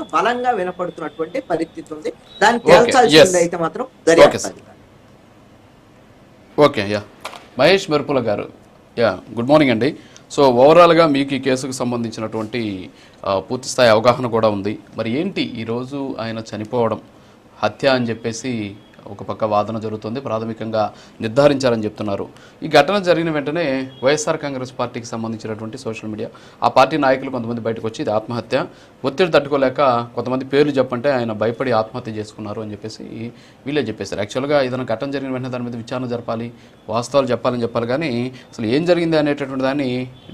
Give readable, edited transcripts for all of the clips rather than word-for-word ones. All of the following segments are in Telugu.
ఆరోపణలు బలంగా వినపడుతున్నటువంటి పరిస్థితి ఉంది. దాన్ని ఓకే. ఎస్. తేల్చాల్సింది అయితే మాత్రం ఓకే దర్యాప్తు సార్. అధికారులు. ఓకే. యా మహేష్ మెరుపుల గారు, యా గుడ్ మార్నింగ్ అండి. సో ఓవరాల్గా మీకు ఈ కేసుకు సంబంధించినటువంటి పూర్తి స్థాయి అవగాహన కూడా ఉంది. మరి ఏంటి ఈరోజు ఆయన చనిపోవడం హత్య అని చెప్పేసి ఒక పక్క వాదన జరుగుతుంది, ప్రాథమికంగా నిర్ధారించారని చెప్తున్నారు. ఈ ఘటన జరిగిన వెంటనే వైఎస్ఆర్ కాంగ్రెస్ పార్టీకి సంబంధించినటువంటి సోషల్ మీడియా, ఆ పార్టీ నాయకులు కొంతమంది బయటకు వచ్చి ఇది ఆత్మహత్య, ఒత్తిడి తట్టుకోలేక కొంతమంది పేర్లు చెప్పంటే ఆయన భయపడి ఆత్మహత్య చేసుకున్నారు అని చెప్పేసి వీళ్ళే చెప్పేశారు. యాక్చువల్గా ఏదైనా ఘటన జరిగిన వెంటనే దాని మీద విచారణ జరపాలి, వాస్తవాలు చెప్పాలని చెప్పాలి, కానీ అసలు ఏం జరిగింది అనేటటువంటి దాన్ని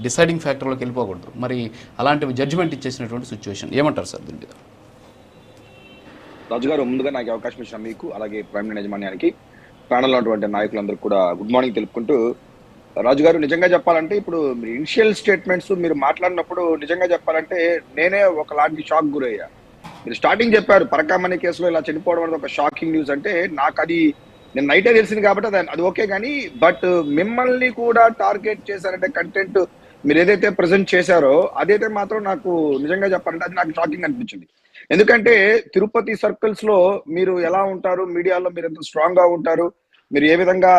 డిసైడింగ్ ఫ్యాక్టర్లోకి వెళ్ళిపోకూడదు. మరి అలాంటి జడ్జిమెంట్ ఇచ్చేసినటువంటి సిచ్యువేషన్ ఏమంటారు సార్ దీని మీద? రాజు గారు, ముందుగా నాకు అవకాశం ఇచ్చిన మీకు, అలాగే ప్రైమ్ యాజమాన్యానికి, ప్యానల్లో ఉన్నటువంటి నాయకులందరూ కూడా గుడ్ మార్నింగ్ తెలుపుకుంటూ, రాజు గారు నిజంగా చెప్పాలంటే ఇప్పుడు ఇనిషియల్ స్టేట్మెంట్స్ మీరు మాట్లాడినప్పుడు నిజంగా చెప్పాలంటే నేనే ఒకలాంటి షాక్ గురయ్యా. మీరు స్టార్టింగ్ చెప్పారు పరకామణి కేసులో ఇలా చనిపోవడం అనేది ఒక షాకింగ్ న్యూస్ అంటే, నాకు అది నేను నైటే తెలిసింది కాబట్టి అది ఓకే, కానీ బట్ మిమ్మల్ని కూడా టార్గెట్ చేశారంటే కంటెంట్ మీరు ఏదైతే ప్రజెంట్ చేశారో అదైతే మాత్రం నాకు నిజంగా చెప్పాలంటే అది నాకు షాకింగ్ అనిపించింది. ఎందుకంటే తిరుపతి సర్కిల్స్ లో మీరు ఎలా ఉంటారు, మీడియాలో మీరు ఎంత స్ట్రాంగ్ గా ఉంటారు, మీరు ఏ విధంగా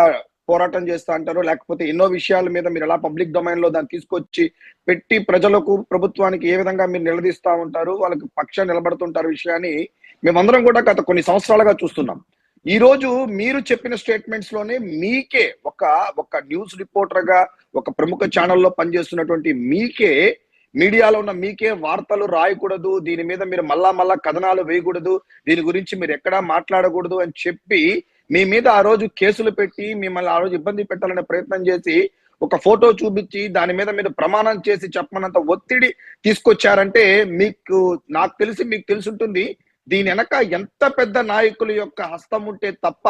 పోరాటం చేస్తా అంటారు, లేకపోతే ఎన్నో విషయాల మీద మీరు ఎలా పబ్లిక్ డొమైన్ లో దాన్ని తీసుకొచ్చి పెట్టి ప్రజలకు ప్రభుత్వానికి ఏ విధంగా మీరు నిలదీస్తా ఉంటారు, వాళ్ళకి పక్షాన్ని నిలబడుతుంటారు విషయాన్ని మేమందరం కూడా గత కొన్ని సంవత్సరాలుగా చూస్తున్నాం. ఈ రోజు మీరు చెప్పిన స్టేట్మెంట్స్ లోనే మీకే ఒక న్యూస్ రిపోర్టర్ గా ఒక ప్రముఖ ఛానల్లో పనిచేస్తున్నటువంటి మీకే, మీడియాలో ఉన్న మీకే వార్తలు రాయకూడదు, దీని మీద మీరు మళ్ళా కథనాలు వేయకూడదు, దీని గురించి మీరు ఎక్కడా మాట్లాడకూడదు అని చెప్పి మీ మీద ఆ రోజు కేసులు పెట్టి మిమ్మల్ని ఆ రోజు ఇబ్బంది పెట్టాలనే ప్రయత్నం చేసి ఒక ఫోటో చూపించి దాని మీద మీరు ప్రమాణం చేసి చెప్పమన్నంత ఒత్తిడి తీసుకొచ్చారంటే నాకు తెలుసుంటుంది దీని వెనక ఎంత పెద్ద నాయకుల యొక్క హస్తం ఉంటే తప్ప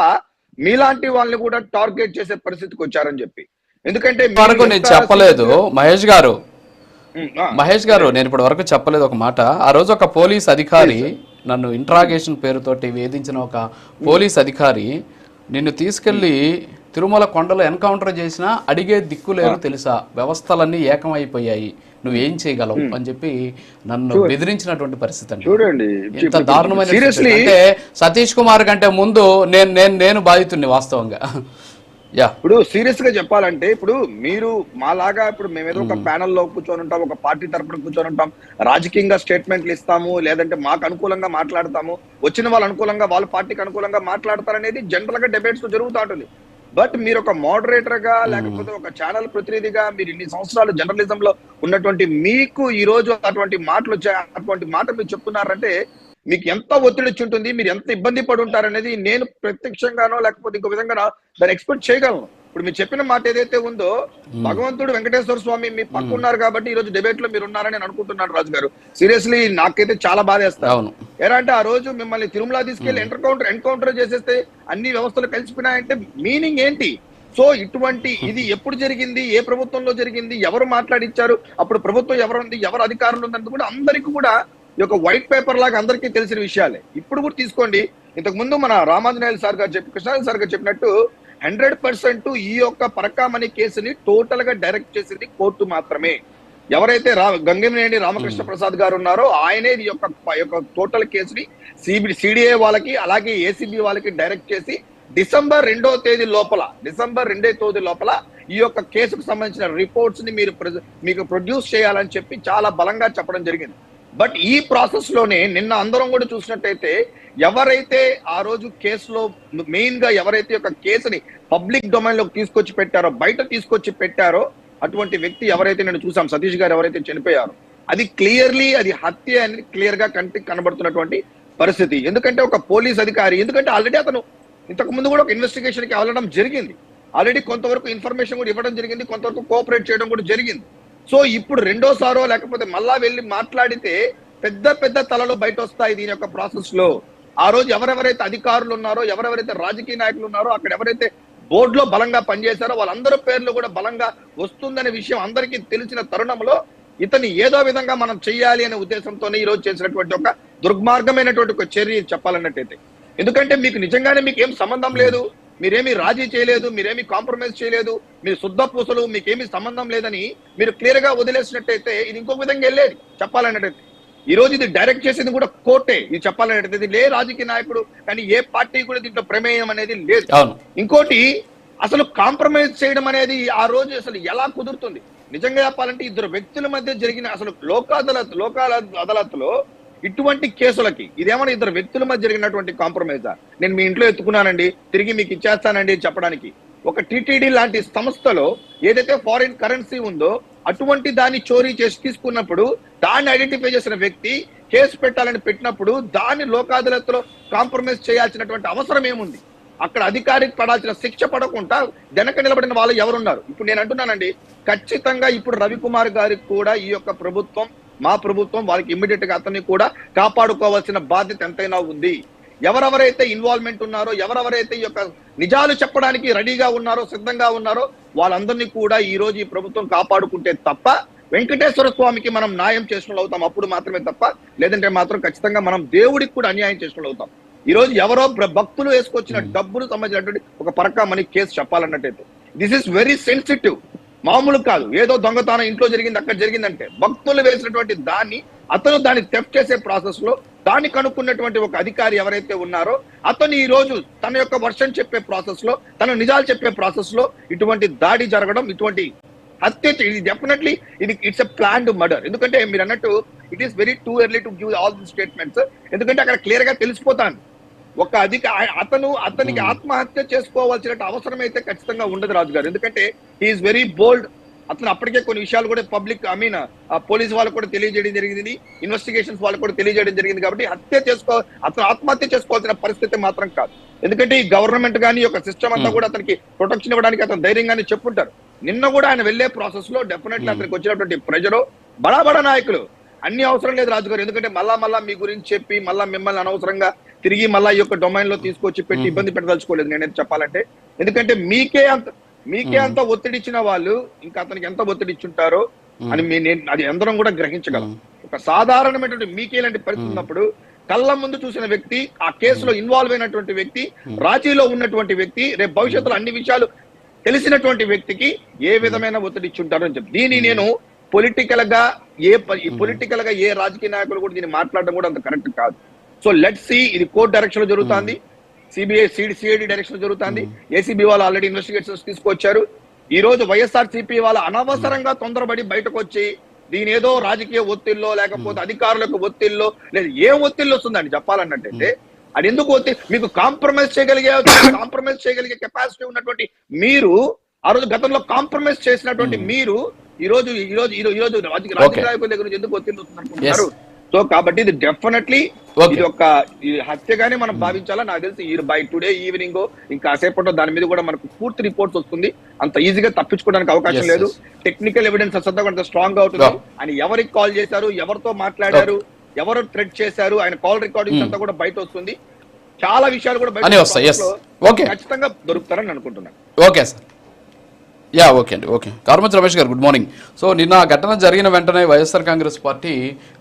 మీలాంటి వాళ్ళని కూడా టార్గెట్ చేసే పరిస్థితికి వచ్చారని చెప్పి. ఎందుకంటే నేను చెప్పలేదు మహేష్ గారు, నేను ఇప్పటి వరకు చెప్పలేదు ఒక మాట. ఆ రోజు ఒక పోలీస్ అధికారి నన్ను ఇంట్రాగేషన్ పేరుతోటి వేధించిన ఒక పోలీస్ అధికారి నిన్ను తీసుకెళ్లి తిరుమల కొండలో ఎన్కౌంటర్ చేసినా అడిగే దిక్కు లేరు తెలుసా, వ్యవస్థలన్నీ ఏకమైపోయాయి, నువ్వేం చేయగలవు అని చెప్పి నన్ను బెదిరించినటువంటి పరిస్థితి అండి. చూడండి ఎంత దారుణమైన. అంటే సతీష్ కుమార్ కంటే ముందు నేను బాధితుడిని వాస్తవంగా. ఇప్పుడు సీరియస్ గా చెప్పాలంటే ఇప్పుడు మీరు మాలాగా ఇప్పుడు మేమేదో ఒక ప్యానెల్లో కూర్చొని ఉంటాం, ఒక పార్టీ తరపున కూర్చొని ఉంటాం, రాజకీయంగా స్టేట్మెంట్లు ఇస్తాము, లేదంటే మాకు అనుకూలంగా మాట్లాడతాము, వచ్చిన వాళ్ళ అనుకూలంగా వాళ్ళ పార్టీకి అనుకూలంగా మాట్లాడతారనేది జనరల్ గా డిబేట్స్ జరుగుతూ ఉంటుంది. బట్ మీరు ఒక మోడరేటర్ గా లేకపోతే ఒక ఛానల్ ప్రతినిధిగా మీరు ఇన్ని సంవత్సరాలు జర్నలిజం లో ఉన్నటువంటి మీకు ఈ రోజు అటువంటి మాటలు వచ్చాయి, అటువంటి మాట మీరు చెప్తున్నారంటే మీకు ఎంత ఒత్తిడి వచ్చి ఉంటుంది, మీరు ఎంత ఇబ్బంది పడి ఉంటారనేది నేను ప్రత్యక్షంగానో లేకపోతే ఇంకో విధంగా దాన్ని ఎక్స్పెక్ట్ చేయగలను. ఇప్పుడు మీరు చెప్పిన మాట ఏదైతే ఉందో, భగవంతుడు వెంకటేశ్వర స్వామి మీ పక్క ఉన్నారు కాబట్టి ఈ రోజు డిబేట్ లో మీరు ఉన్నారని నేను అనుకుంటున్నాను. రాజు గారు, సీరియస్లీ నాకైతే చాలా బాధేస్తాను. ఏంటంటే ఆ రోజు మిమ్మల్ని తిరుమల తీసుకెళ్లి ఎన్కౌంటర్ చేసేస్తే అన్ని వ్యవస్థలు కలిసిపోయినాయంటే మీనింగ్ ఏంటి? సో ఇటువంటి ఇది ఎప్పుడు జరిగింది, ఏ ప్రభుత్వంలో జరిగింది, ఎవరు మాట్లాడిచ్చారు, అప్పుడు ప్రభుత్వం ఎవరుంది, ఎవరు అధికారులు ఉందని కూడా అందరికీ కూడా ఈ యొక్క వైట్ పేపర్ లాగా అందరికీ తెలిసిన విషయాలే. ఇప్పుడు కూడా తీసుకోండి, ఇంతకు ముందు మన రామాంజనేయులు సార్ గారు కృష్ణారాయణ సార్ గారు చెప్పినట్టు 100% ఈ యొక్క పరకామణి కేసుని టోటల్ గా డైరెక్ట్ చేసింది కోర్టు మాత్రమే. ఎవరైతే గంగినేని రామకృష్ణ ప్రసాద్ గారు ఉన్నారో ఆయనే ఈ యొక్క టోటల్ కేసుని సిడిఏ వాళ్ళకి అలాగే ఏసీబీ వాళ్ళకి డైరెక్ట్ చేసి డిసెంబర్ 2వ తేదీ లోపల ఈ యొక్క కేసుకు సంబంధించిన రిపోర్ట్స్ ని మీకు ప్రొడ్యూస్ చేయాలని చెప్పి చాలా బలంగా చెప్పడం జరిగింది. బట్ ఈ ప్రాసెస్ లోనే నిన్న అందరం కూడా చూసినట్టయితే ఎవరైతే ఆ రోజు కేసులో మెయిన్ గా ఎవరైతే ఒక కేసుని పబ్లిక్ డొమైన్ లోకి తీసుకొచ్చి పెట్టారో, బయట తీసుకొచ్చి పెట్టారో అటువంటి వ్యక్తి ఎవరైతే నేను చూసాం, సతీష్ గారు ఎవరైతే చనిపోయారో, అది క్లియర్లీ అది హత్య అని క్లియర్ గా కంటికి కనబడుతున్నటువంటి పరిస్థితి. ఎందుకంటే ఒక పోలీస్ అధికారి, ఎందుకంటే ఆల్రెడీ అతను ఇంతకు ముందు కూడా ఒక ఇన్వెస్టిగేషన్ కి వెళ్ళడం జరిగింది, ఆల్రెడీ కొంతవరకు ఇన్ఫర్మేషన్ కూడా ఇవ్వడం జరిగింది, కొంతవరకు కోఆపరేట్ చేయడం కూడా జరిగింది. సో ఇప్పుడు రెండోసారో లేకపోతే మళ్ళా వెళ్ళి మాట్లాడితే పెద్ద తలలు బయట వస్తాయి దీని యొక్క ప్రాసెస్ లో. ఆ రోజు ఎవరెవరైతే అధికారులు ఉన్నారో, ఎవరెవరైతే రాజకీయ నాయకులు ఉన్నారో, అక్కడ ఎవరైతే బోర్డులో బలంగా పనిచేశారో వాళ్ళందరూ పేర్లు కూడా బలంగా వస్తుందనే విషయం అందరికీ తెలిసిన తరుణంలో ఇతన్ని ఏదో విధంగా మనం చెయ్యాలి అనే ఉద్దేశంతోనే ఈ రోజు చేసినటువంటి ఒక దుర్మార్గమైనటువంటి ఒక చర్య చెప్పాలన్నట్టయితే. ఎందుకంటే మీకు నిజంగానే మీకు ఏం సంబంధం లేదు, మీరేమి రాజీ చేయలేదు, మీరేమి కాంప్రమైజ్ చేయలేదు, మీరు శుద్ధ పూసలు, మీకేమీ సంబంధం లేదని మీరు క్లియర్ గా వదిలేసినట్టయితే ఇది ఇంకొక విధంగా వెళ్ళేది చెప్పాలన్నట్టయితే. ఈ రోజు ఇది డైరెక్ట్ చేసేది కూడా కోర్టే. ఇది చెప్పాలంటే ఇది లే రాజకీయ నాయకుడు కానీ ఏ పార్టీ కూడా దీంట్లో ప్రమేయం అనేది లేదు. ఇంకోటి అసలు కాంప్రమైజ్ చేయడం అనేది ఆ రోజు అసలు ఎలా కుదురుతుంది? నిజంగా చెప్పాలంటే ఇద్దరు వ్యక్తుల మధ్య జరిగిన అసలు లోక్ అదాలత్లో ఇటువంటి కేసులకి ఇదేమన్నా ఇద్దరు వ్యక్తుల మధ్య జరిగినటువంటి కాంప్రమైజా? నేను మీ ఇంట్లో ఎత్తుకున్నానండి, తిరిగి మీకు ఇచ్చేస్తానండి చెప్పడానికి. ఒక టిటిడి లాంటి సంస్థలో ఏదైతే ఫారిన్ కరెన్సీ ఉందో అటువంటి దాన్ని చోరీ చేసి తీసుకున్నప్పుడు దాన్ని ఐడెంటిఫై చేసిన వ్యక్తి కేసు పెట్టాలని పెట్టినప్పుడు దాన్ని లోక్ అదాలత్లో కాంప్రమైజ్ చేయాల్సినటువంటి అవసరం ఏముంది? అక్కడ అధికారికి పడాల్సిన శిక్ష పడకుండా వెనక నిలబడిన వాళ్ళు ఎవరున్నారు? ఇప్పుడు నేను అంటున్నానండి, ఖచ్చితంగా ఇప్పుడు రవికుమార్ గారికి కూడా ఈ యొక్క ప్రభుత్వం, మా ప్రభుత్వం వాళ్ళకి ఇమ్మీడియట్ గా అతన్ని కూడా కాపాడుకోవాల్సిన బాధ్యత ఎంతైనా ఉంది. ఎవరెవరైతే ఇన్వాల్వ్మెంట్ ఉన్నారో, ఎవరెవరైతే ఈ యొక్క నిజాలు చెప్పడానికి రెడీగా ఉన్నారో, సిద్ధంగా ఉన్నారో వాళ్ళందరినీ కూడా ఈ రోజు ఈ ప్రభుత్వం కాపాడుకుంటే తప్ప వెంకటేశ్వర స్వామికి మనం న్యాయం చేసిన అవుతాం, అప్పుడు మాత్రమే తప్ప. లేదంటే మాత్రం ఖచ్చితంగా మనం దేవుడికి కూడా అన్యాయం చేసిన అవుతాం. ఈ రోజు ఎవరో భక్తులు వేసుకొచ్చిన డబ్బులు సంబంధించినటువంటి ఒక పరకా మనీ కేసు చెప్పాలన్నట్టయితే దిస్ ఇస్ వెరీ సెన్సిటివ్. మామూలు కాదు, ఏదో దొంగతనం ఇంట్లో జరిగింది అక్కడ జరిగిందంటే భక్తులు వేసినటువంటి దాన్ని దాన్ని థెఫ్ట్ చేసే ప్రాసెస్ లో దాన్ని కనుక్కున్నటువంటి ఒక అధికారి ఎవరైతే ఉన్నారో అతను ఈ రోజు తన యొక్క వర్షన్ చెప్పే ప్రాసెస్ లో, తన నిజాలు చెప్పే ప్రాసెస్ లో ఇటువంటి దాడి జరగడం, ఇటువంటి హత్య, ఇది definitely it's a planned murder. ఎందుకంటే మీరు అన్నట్టు it is very too early to give all the statements. ఎందుకంటే అక్కడ క్లియర్ గా తెలిసిపోతాను ఒక అతనికి ఆత్మహత్య చేసుకోవాల్సిన అవసరం అయితే ఖచ్చితంగా ఉండదు రాజు గారు. ఎందుకంటే హీఈస్ వెరీ బోల్డ్. అతను అప్పటికే కొన్ని విషయాలు కూడా పబ్లిక్ పోలీస్ వాళ్ళకు కూడా తెలియజేయడం జరిగింది, ఇన్వెస్టిగేషన్స్ వాళ్ళకు కూడా తెలియజేయడం జరిగింది. కాబట్టి అతను ఆత్మహత్య చేసుకోవాల్సిన పరిస్థితి మాత్రం కాదు. ఎందుకంటే ఈ గవర్నమెంట్ కానీ ఒక సిస్టమ్ అంతా కూడా అతనికి ప్రొటెక్షన్ ఇవ్వడానికి అతను ధైర్యంగానే చెప్పుంటారు. నిన్న కూడా ఆయన వెళ్లే ప్రాసెస్ లో డెఫినెట్లీ అతనికి వచ్చినటువంటి ప్రజలు బడా నాయకులు అన్ని అవసరం లేదు రాజు గారు. ఎందుకంటే మళ్ళా మీ గురించి చెప్పి మళ్ళా మిమ్మల్ని అనవసరంగా తిరిగి మళ్ళా ఈ యొక్క డొమైన్ లో తీసుకొచ్చి పెట్టి ఇబ్బంది పెట్టదలుచుకోలేదు నేనైతే చెప్పాలంటే. ఎందుకంటే మీకే అంత ఒత్తిడి ఇచ్చిన వాళ్ళు ఇంకా అతనికి ఎంత ఒత్తిడి ఇచ్చుంటారో అని అది అందరం కూడా గ్రహించగలం. ఒక సాధారణమైనటువంటి మీకే లాంటి పరిస్థితి ఉన్నప్పుడు కళ్ళ ముందు చూసిన వ్యక్తి, ఆ కేసులో ఇన్వాల్వ్ అయినటువంటి వ్యక్తి, రాజీలో ఉన్నటువంటి వ్యక్తి, రేపు భవిష్యత్తులో అన్ని విషయాలు తెలిసినటువంటి వ్యక్తికి ఏ విధమైన ఒత్తిడి ఇచ్చుంటారో అని చెప్పి దీన్ని నేను పొలిటికల్ గా ఏ రాజకీయ నాయకులు కూడా దీన్ని మాట్లాడడం కూడా అంత కరెక్ట్ కాదు. సో లెట్స్ సీ, ఇది కోర్టు డైరెక్షన్ లో జరుగుతుంది, సిఐడి డైరెక్షన్ లో జరుగుతుంది, ఏసీబీ వాళ్ళు ఆల్రెడీ ఇన్వెస్టిగేషన్స్ తీసుకొచ్చారు. ఈ రోజు వైఎస్ఆర్సీపీ వాళ్ళ అనవసరంగా తొందరపడి బయటకు వచ్చి దీని ఏదో రాజకీయ ఒత్తిళ్ళో లేకపోతే అధికారులకు ఒత్తిళ్ళో లేదా ఏ ఒత్తిళ్ళు వస్తుందండి చెప్పాలన్నట్టయితే అది ఎందుకు మీకు కాంప్రమైజ్ చేయగలిగే కెపాసిటీ ఉన్నటువంటి మీరు, ఆ రోజు గతంలో కాంప్రమైజ్ చేసినటువంటి మీరు ఈ రోజు రాజకీయ నాయకుల దగ్గర నుంచి ఎందుకు ఒత్తిడి వస్తుందనుకుంటున్నారు? సో కాబట్టి ఇది డెఫినెట్లీ ఇది ఒక హత్యగానే మనం భావించాలా. నాకు తెలిసి బై టుడే ఈవినింగ్ ఇంకా సేపట్లో దాని మీద కూడా మనకు పూర్తి రిపోర్ట్స్ వస్తుంది. అంత ఈజీగా తప్పించుకోవడానికి అవకాశం లేదు. టెక్నికల్ ఎవిడెన్స్ అంతా కొంత స్ట్రాంగ్ గా అవుతుంది. ఆయన ఎవరికి కాల్ చేశారు, ఎవరితో మాట్లాడారు, ఎవరు థ్రెట్ చేశారు, ఆయన కాల్ రికార్డింగ్స్ అంతా కూడా బయట వస్తుంది. చాలా విషయాలు కూడా బయట ఖచ్చితంగా దొరుకుతారని అనుకుంటున్నాను. ఓకే సార్, ఓకే అండి. ఓకే, కారుమంచి రమేష్ గారు గుడ్ మార్నింగ్. సో నిన్న ఘటన జరిగిన వెంటనే వైఎస్ఆర్ కాంగ్రెస్ పార్టీ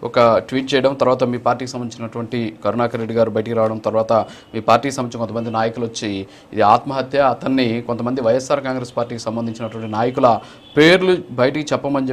ఒక ట్వీట్ చేయడం, తర్వాత మీ పార్టీకి సంబంధించినటువంటి కరుణాకర్ రెడ్డి గారు బయటికి రావడం, తర్వాత మీ పార్టీకి సంబంధించిన కొంతమంది నాయకులు వచ్చి ఇది ఆత్మహత్య, అతన్ని కొంతమంది వైఎస్ఆర్ కాంగ్రెస్ పార్టీకి సంబంధించినటువంటి నాయకుల పేర్లు బయటికి చెప్పమని